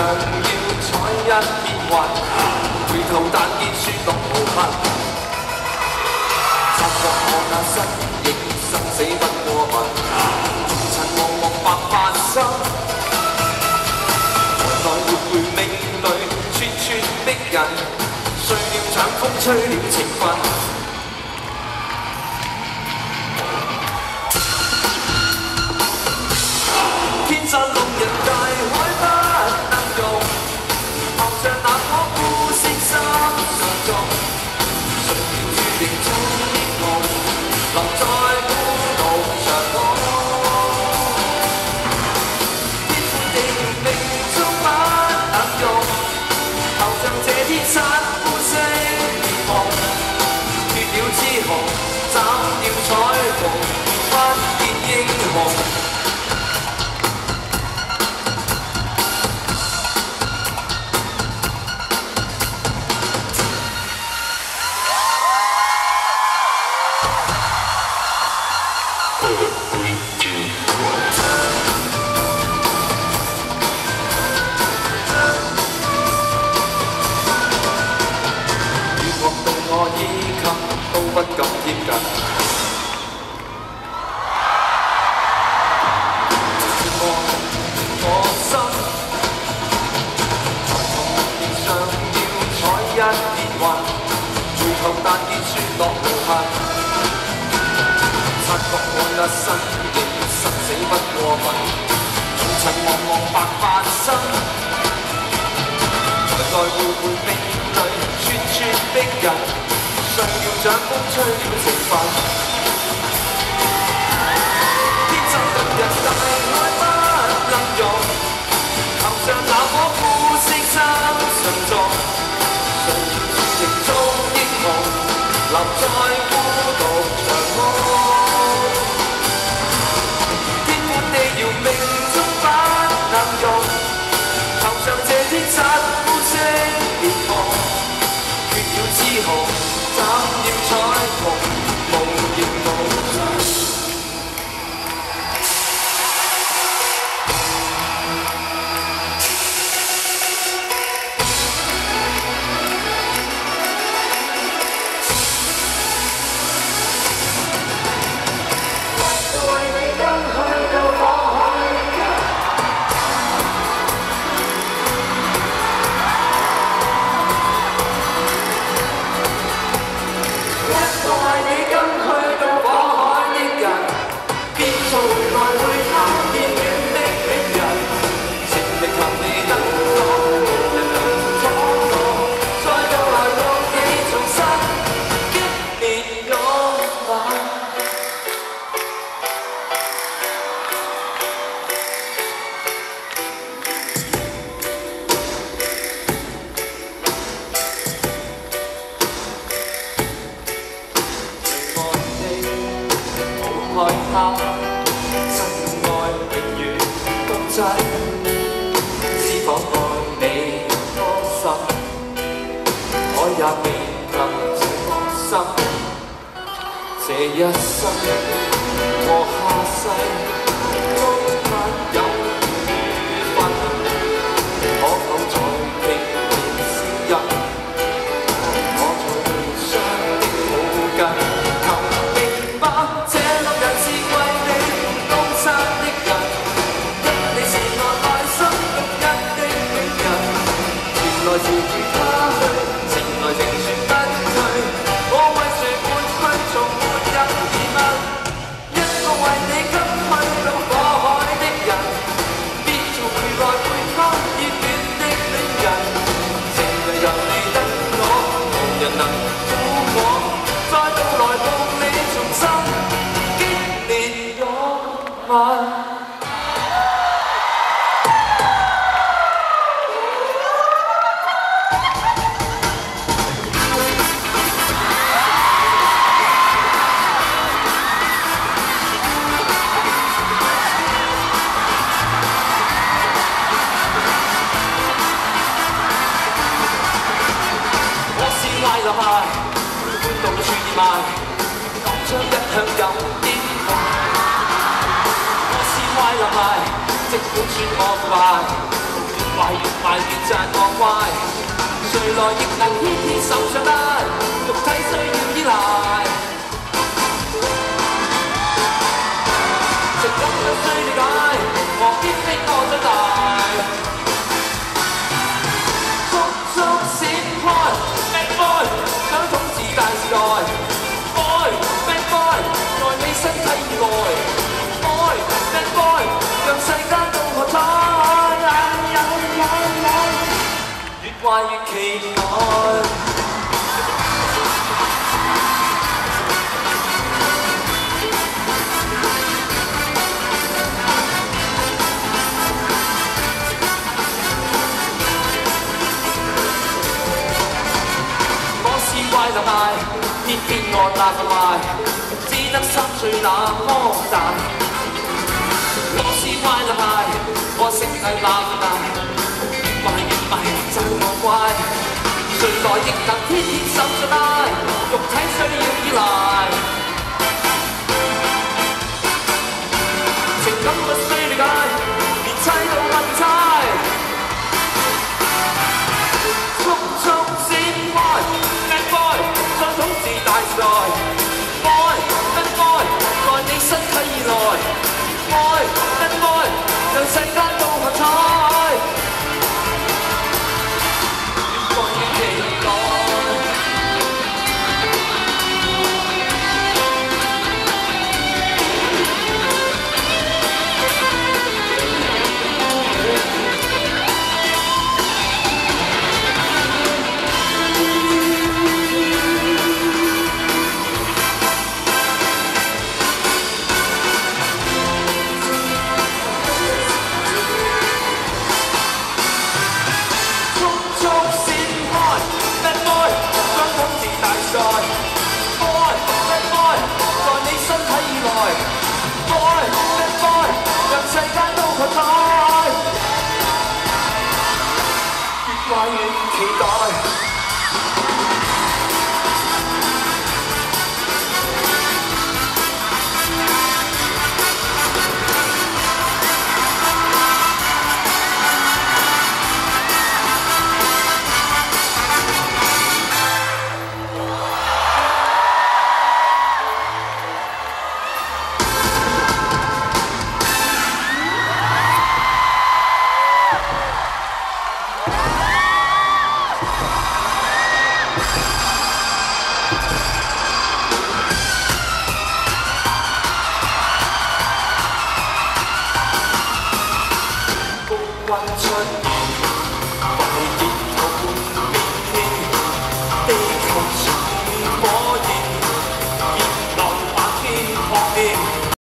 要採一片雲，回頭但見雪落無痕。察覺我那身影，生死不過問，紅塵茫茫白髮生。來回回命裏串串的人，碎了掌風吹了情分。天山路人大海不能容，憑着那顆孤星心上種，誰料注定終英雄，留在孤獨長空。天灰地緣命中不能容，求像這天山孤星烈夢，脫了枝紅，斬掉彩虹，不見英雄。不敢貼近，望我心，面上要採一片雲，回頭但見雪落無痕。察覺我那身影，生死不過問，紅塵茫茫白髮生，來來回回命裏串串的人。上要掌風吹了情分，天生動人大愛不能容，求像那顆孤星心上種，誰料注定終英雄，留在孤獨長空。天寬地遙命中不能容，求像這天山孤星烈夢，缺了枝紅。斬了彩虹，無形無象。為你跟去到火海的人。害怕真愛永遠都真，是否愛你多深，我也未能這麼深。這一生和下世都不有緣分，可否再聽見聲音？我在傷的腦筋。來自與他去，情來情説不退，我為誰活去，從沒有疑問。一個為你跟去到火海的人，必做回來背靠熱戀的戀人。情人由你等我，無人能阻我，再到來共你重新激烈擁吻。流派，歡到處熱賣，樂章一向有英雄。我是歪流派，即管算我腐敗，越壞越賣越讚我乖，誰來亦能天天手上帶，肉體需要依賴。情感不需理解，我堅的我長大。速速閃開 ，Bad Boy 想統治大時代。愛 Bad Boy 愛你身體以外，愛 Bad Boy 讓世間都喝彩。越壞越期待。怪就大，偏偏我答壞，只得心碎那麼大。我是怪就大，我性係鬧大，越壞越迷讚我乖，誰來亦能天天手上帶，肉體需要依賴。情感不需理解，連砌都問猜。速速閃開。統治大時代，愛 Bad Boy 在你身體以內，愛 Bad Boy 讓世間都喝彩，越愛越期待。世間都喝彩，越壞越期待。